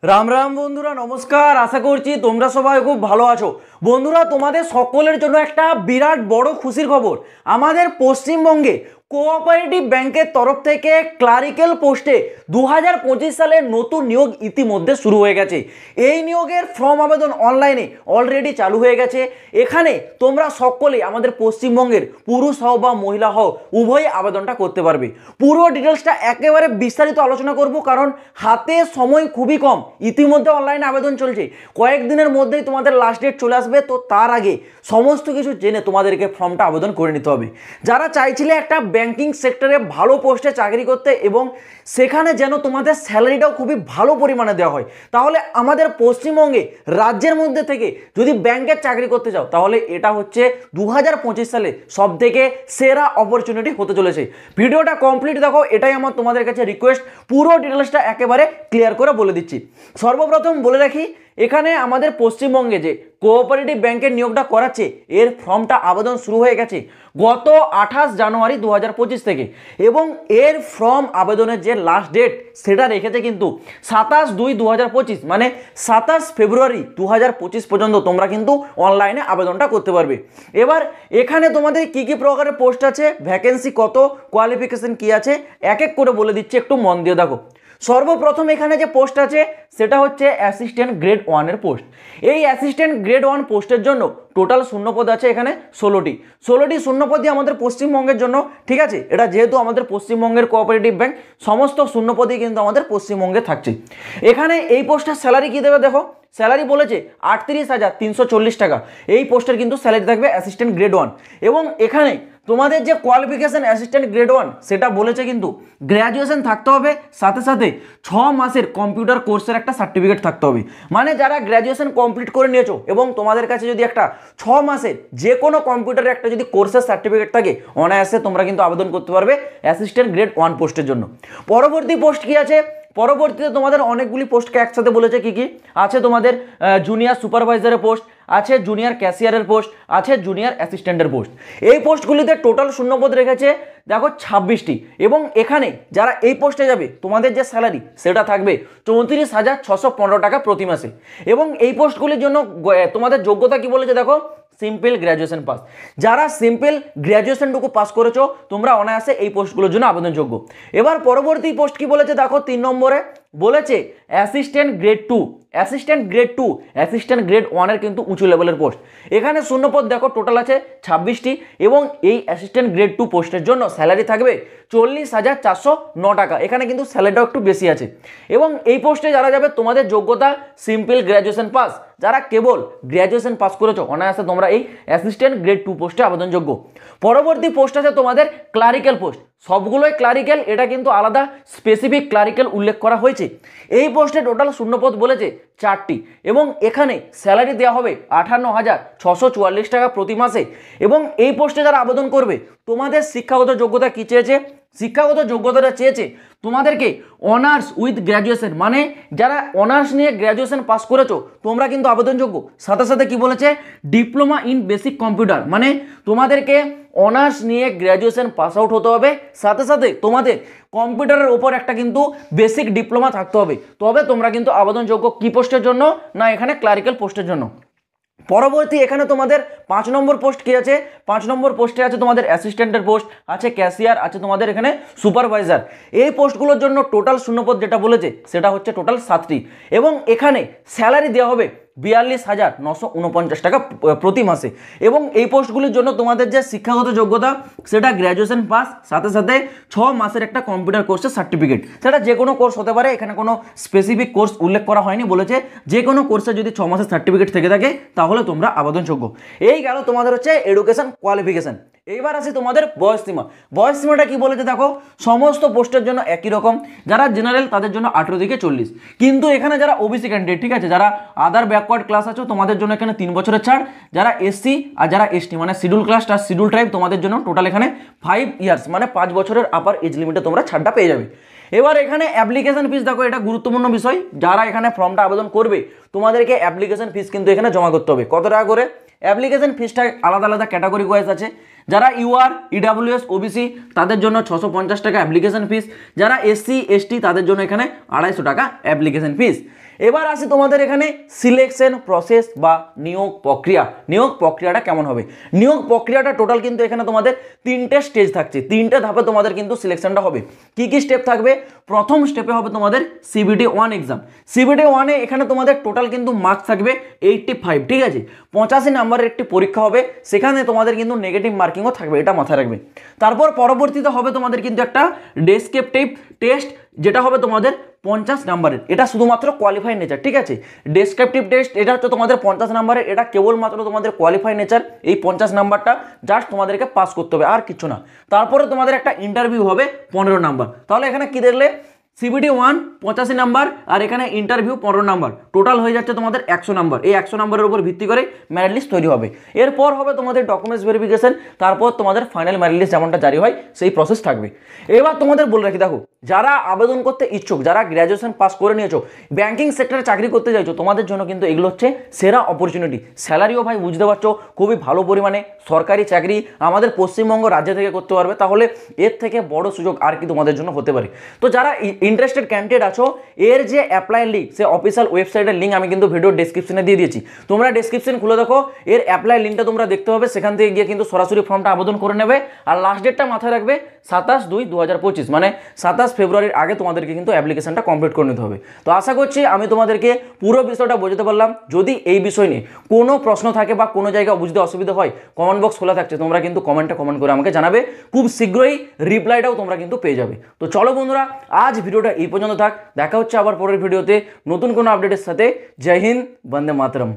রাম রাম বন্ধুরা, নমস্কার। আশা করছি তোমরা সবাই খুব ভালো আছো। বন্ধুরা, তোমাদের সকলের জন্য একটা বিরাট বড় খুশির খবর। আমাদের পশ্চিমবঙ্গে কোঅপারেটিভ ব্যাংকের তরফ থেকে ক্লারিক্যাল পোস্টে 2025 সালের নতুন নিয়োগ ইতিমধ্যে শুরু হয়ে গেছে। এই নিয়োগের ফর্ম আবেদন অনলাইনে অলরেডি চালু হয়ে গেছে। এখানে তোমরা সকলে আমাদের পশ্চিমবঙ্গের পুরুষ হও বা মহিলা হও উভয়ই আবেদনটা করতে পারবে। পুরো ডিটেলসটা একেবারে বিস্তারিত আলোচনা করব, কারণ হাতে সময় খুবই কম। ইতিমধ্যে অনলাইনে আবেদন চলছে, কয়েকদিনের মধ্যেই তোমাদের লাস্ট ডেট চলে আসবে। তো তার আগে সমস্ত কিছু জেনে তোমাদেরকে ফর্মটা আবেদন করে নিতে হবে। যারা চাইছিলে একটা ব্যাংকিং সেক্টরে ভালো পোস্টে চাকরি করতে এবং সেখানে যেন তোমাদের স্যালারিটাও খুবই ভালো পরিমাণে দেওয়া হয়, তাহলে আমাদের পশ্চিমবঙ্গে রাজ্যের মধ্যে থেকে যদি ব্যাংকের চাকরি করতে চাও, তাহলে এটা হচ্ছে 2025 সালে সব থেকে সেরা অপরচুনিটি হতে চলেছে। ভিডিওটা কমপ্লিট দেখো, এটাই আমার তোমাদের কাছে রিকোয়েস্ট। পুরো ডিটেলসটা একেবারে ক্লিয়ার করে বলে দিচ্ছি। সর্বপ্রথম বলে রাখি, এখানে আমাদের পশ্চিমবঙ্গে যে কোঅপারেটিভ ব্যাংকের নিয়োগটা করাচ্ছে, এর ফর্মটা আবেদন শুরু হয়ে গেছে গত 28 জানুয়ারি 2025 থেকে, এবং এর ফর্ম আবেদনের যে লাস্ট ডেট সেটা রেখেছে কিন্তু 27/2/2025, মানে 27 ফেব্রুয়ারি 2025 পর্যন্ত তোমরা কিন্তু অনলাইনে আবেদনটা করতে পারবে। এবার এখানে তোমাদের কি কি প্রকারের পোস্ট আছে, ভ্যাকেন্সি কত, কোয়ালিফিকেশন কি আছে, এক এক করে বলে দিচ্ছি, একটু মন দিয়ে দেখো। সর্বপ্রথম এখানে যে পোস্ট আছে সেটা হচ্ছে অ্যাসিস্ট্যান্ট গ্রেড 1-এর পোস্ট। এই অ্যাসিস্ট্যান্ট গ্রেড 1 পোস্টের জন্য টোটাল শূন্যপদ আছে এখানে 16টি শূন্যপদই আমাদের পশ্চিমবঙ্গের জন্য। ঠিক আছে, এটা যেহেতু আমাদের পশ্চিমবঙ্গের কোঅপারেটিভ ব্যাংক, সমস্ত শূন্যপদই কিন্তু আমাদের পশ্চিমবঙ্গে থাকছে। এখানে এই পোস্টের স্যালারি কি দেবে দেখো, স্যালারি বলেছে 38,340 টাকা। এই পোস্টের কিন্তু স্যালারি থাকবে অ্যাসিস্ট্যান্ট গ্রেড 1। এবং এখানে তোমাদের যে কোয়ালিফিকেশন অ্যাসিস্ট্যান্ট গ্রেড 1 সেটা বলেছে কিন্তু গ্র্যাজুয়েশন থাকতে হবে, সাথে সাথে 6 মাসের কম্পিউটার কোর্সের একটা সার্টিফিকেট থাকতে হবে। মানে যারা গ্র্যাজুয়েশন কমপ্লিট করে নিয়েছো এবং তোমাদের কাছে যদি একটা 6 মাসের যে কোনো কম্পিউটারের একটা যদি কোর্সের সার্টিফিকেট থাকে, অনায়াসে তোমরা কিন্তু আবেদন করতে পারবে অ্যাসিস্ট্যান্ট গ্রেড 1 পোস্টের জন্য। পরবর্তী পোস্ট কি আছে, পরবর্তীতে তোমাদের অনেকগুলি পোস্টকে একসাথে বলেছে। কি কি আছে, তোমাদের জুনিয়র সুপারভাইজারের পোস্ট আছে, জুনিয়র ক্যাশিয়ারের পোস্ট আছে, জুনিয়র অ্যাসিস্ট্যান্টের পোস্ট। এই পোস্টগুলিতে টোটাল শূন্যপদ রেখেছে দেখো 26টি। এবং এখানে যারা এই পোস্টে যাবে, তোমাদের যে স্যালারি সেটা থাকবে 34,615 টাকা প্রতি মাসে। এবং এই পোস্টগুলির জন্য তোমাদের যোগ্যতা কি বলেছে দেখো, সিম্পল গ্র্যাজুয়েশন পাস। যারা সিম্পল গ্র্যাজুয়েশনটুকু পাস করেছো, তোমরা অনায়াসে এই পোস্টগুলোর জন্য আবেদনযোগ্য। এবার পরবর্তী পোস্ট কি বলেছে দেখো, 3 নম্বরে বলেছে assistant grade 2। Assistant grade 2 assistant grade 1-এর কিন্তু উঁচু লেভেলের পোস্ট। এখানে শূন্যপদ দেখো টোটাল আছে 26টি। এবং এই অ্যাসিস্ট্যান্ট গ্রেড 2 পোস্টের জন্য স্যালারি থাকবে 40,409 টাকা। এখানে কিন্তু স্যালারিটাও একটু বেশি আছে। এবং এই পোস্টে যারা যাবে, তোমাদের যোগ্যতা সিম্পল গ্র্যাজুয়েশন পাস। যারা কেবল গ্র্যাজুয়েশন পাস করেছো, অনায়াসে তোমরা এই অ্যাসিস্ট্যান্ট গ্রেড 2 পোস্টে আবেদনযোগ্য। পরবর্তী পোস্ট আছে তোমাদের ক্লারিক্যাল পোস্ট। সবগুলোই ক্লারিক্যাল, এটা কিন্তু আলাদা স্পেসিফিক ক্লারিক্যাল উল্লেখ করা হয়েছে। এই পোস্টে টোটাল শূন্যপদ বলেছে 4টি। এবং এখানে স্যালারি দেওয়া হবে 58,644 টাকা প্রতি মাসে। এবং এই পোস্টে যারা আবেদন করবে, তোমাদের শিক্ষাগত যোগ্যতা কি চেয়েছে, শিক্ষাগত যোগ্যতাটা চেয়েছে তোমাদেরকে অনার্স উইথ গ্র্যাজুয়েশন। মানে যারা অনার্স নিয়ে গ্র্যাজুয়েশন পাস করেছো, তোমরা কিন্তু আবেদনযোগ্য। সাথে সাথে কি বলেছে, ডিপ্লোমা ইন বেসিক কম্পিউটার। মানে তোমাদেরকে অনার্স নিয়ে গ্র্যাজুয়েশন পাস আউট হতে হবে, সাথে সাথে তোমাদের কম্পিউটারের ওপর একটা কিন্তু বেসিক ডিপ্লোমা থাকতে হবে। তবে তোমরা কিন্তু আবেদনযোগ্য কি পোস্টের জন্য না, এখানে ক্লারিক্যাল পোস্টের জন্য। পরবর্তী এখানে তোমাদের 5 নম্বর পোস্ট কি আছে, 5 নম্বর পোস্টে আছে তোমাদের অ্যাসিস্ট্যান্টের পোস্ট আছে, ক্যাশিয়ার আছে, তোমাদের এখানে সুপারভাইজার। এই পোস্টগুলোর জন্য টোটাল শূন্যপদ যেটা বলেছে সেটা হচ্ছে টোটাল 7টি। এবং এখানে স্যালারি দেওয়া হবে 42,949 টাকা প্রতি মাসে। এবং এই পোস্টগুলির জন্য তোমাদের যে শিক্ষাগত যোগ্যতা সেটা গ্র্যাজুয়েশন পাস, সাথে সাথে 6 মাসের একটা কম্পিউটার কোর্সের সার্টিফিকেট। সেটা যে কোনো কোর্স হতে পারে, এখানে কোনো স্পেসিফিক কোর্স উল্লেখ করা হয়নি। বলেছে যে কোনো কোর্সে যদি 6 মাসের সার্টিফিকেট থেকে থাকে, তাহলে তোমরা আবেদনযোগ্য। এই গেল তোমাদের হচ্ছে এডুকেশন কোয়ালিফিকেশন। এইবার আসি তোমাদের বয়সসীমা। বয়সসীমাটা কি বলেছে দেখো, সমস্ত পোস্টের জন্য একই রকম। যারা জেনারেল তাদের জন্য 18 থেকে 40। কিন্তু এখানে যারা ওবিসি ক্যান্ডিডেট, ঠিক আছে, যারা আদার ব্যাকওয়ার্ড ক্লাস আছো, তোমাদের জন্য এখানে 3 বছরের ছাড়। যারা এসসি আর যারা এসটি মানে শিডিউল ক্লাস আর শিডিউল ট্রাইব, তোমাদের জন্য টোটাল এখানে 5 ইয়ার্স মানে 5 বছরের আপার এজ লিমিটে তোমরা ছাড়টা পেয়ে যাবে। এবার এখানে অ্যাপ্লিকেশন ফিস দেখো, এটা গুরুত্বপূর্ণ বিষয়। যারা এখানে ফর্মটা আবেদন করবে, তোমাদেরকে অ্যাপ্লিকেশন ফিস কিন্তু এখানে জমা করতে হবে। কত টাকা করে, অ্যাপ্লিকেশন ফিসটা আলাদা আলাদা ক্যাটাগরি ওয়াইজ আছে। যারা ইউআর, ইডাব্লিউএস, ওবিসি তাদের জন্য 650 টাকা অ্যাপ্লিকেশন ফিস। যারা এসসি এসটি তাদের জন্য এখানে 250 টাকা অ্যাপ্লিকেশন ফিস। এবার আসি তোমাদের এখানে সিলেকশন প্রসেস বা নিয়োগ প্রক্রিয়া। নিয়োগ প্রক্রিয়াটা কেমন হবে? নিয়োগ প্রক্রিয়াটা টোটাল কিন্তু এখানে তোমাদের 3টে স্টেজ থাকছে, 3টে ধাপে তোমাদের কিন্তু সিলেকশনটা হবে। কি কি স্টেপ থাকবে? প্রথম স্টেপে হবে তোমাদের CBT 1 এক্সাম। CBT 1-এ এখানে তোমাদের টোটাল কিন্তু মার্কস থাকবে 85, ঠিক আছে। 85 নাম্বারের একটি পরীক্ষা হবে, সেখানে তোমাদের কিন্তু নেগেটিভ মার্কিংও থাকবে, এটা মাথায় রাখবে। তারপর পরবর্তীতে হবে তোমাদের কিন্তু একটা ডেসক্রিপটিভ টেস্ট, যেটা হবে তোমাদের 50 নাম্বারের, এটা শুধুমাত্র কোয়ালিফাই নেচার, ঠিক আছে। ডেসক্রিপটিভ টেস্ট এটা হচ্ছে তোমাদের 50 নাম্বারের, এটা কেবলমাত্র তোমাদের কোয়ালিফাই নেচার, এই 50 নাম্বারটা জাস্ট তোমাদেরকে পাস করতে হবে, আর কিছু না। তারপরে তোমাদের একটা ইন্টারভিউ হবে 15 নাম্বার। তাহলে এখানে কি দেখলে? CBT 1 85 নাম্বার, আর এখানে ইন্টারভিউ 15 নাম্বার, টোটাল হয়ে যাচ্ছে তোমাদের 100 নাম্বার। এই 100 নাম্বারের উপর ভিত্তি করে মেরিট লিস্ট তৈরি হবে। এরপর হবে তোমাদের ডকুমেন্টস ভেরিফিকেশন, তারপর তোমাদের ফাইনাল মেরিট লিস্ট যেমনটা জারি হয় সেই প্রসেস থাকবে। এবার তোমাদের বলে রাখি, দেখো যারা আবেদন করতে ইচ্ছুক, যারা গ্র্যাজুয়েশন পাস করে নিয়েছো, ব্যাংকিং সেক্টরে চাকরি করতে চাইছো, তোমাদের জন্য কিন্তু এগুলো হচ্ছে সেরা অপরচুনিটি। স্যালারিও ভাই বুঝতে পারছো খুবই ভালো পরিমাণে, সরকারি চাকরি আমাদের পশ্চিমবঙ্গ রাজ্য থেকে করতে পারবে, তাহলে এর থেকে বড় সুযোগ আর কি তোমাদের জন্য হতে পারে। তো যারা ইন্টারেস্টেড ক্যান্ডিডেট আছো, এর যে অ্যাপ্লাই লিঙ্ক, সে অফিসিয়াল ওয়েবসাইটের লিঙ্ক আমি কিন্তু ভিডিও ডেসক্রিপশনে দিয়ে দিয়েছি। তোমরা ডেসক্রিপশন খুলে দেখো, এর অ্যাপ্লাই লিঙ্কটা তোমরা দেখতে পাবে, সেখান থেকে গিয়ে কিন্তু সরাসরি ফর্মটা আবেদন করে নেবে। আর লাস্ট ডেটটা মাথায় রাখবে 27/2/2025, মানে 27 ফেব্রুয়ারির আগে তোমাদেরকে কিন্তু অ্যাপ্লিকেশনটা কমপ্লিট করে নিতে হবে। তো আশা করছি আমি তোমাদেরকে পুরো বিষয়টা বোঝাতে পারলাম। যদি এই বিষয় নিয়ে কোনো প্রশ্ন থাকে বা কোনো জায়গায় বুঝতে অসুবিধা হয়, কমেন্ট বক্স খোলা থাকছে, তোমরা কিন্তু কমেন্টে কমেন্ট করে আমাকে জানাবে, খুব শীঘ্রই রিপ্লাইটাও তোমরা কিন্তু পেয়ে যাবে। তো চলো বন্ধুরা, আজ ভিডিওটা এই পর্যন্ত থাক, দেখা হচ্ছে আবার পরের ভিডিওতে নতুন কোনো আপডেটের সাথে। জয় হিন্দ, বন্দে মাতরম।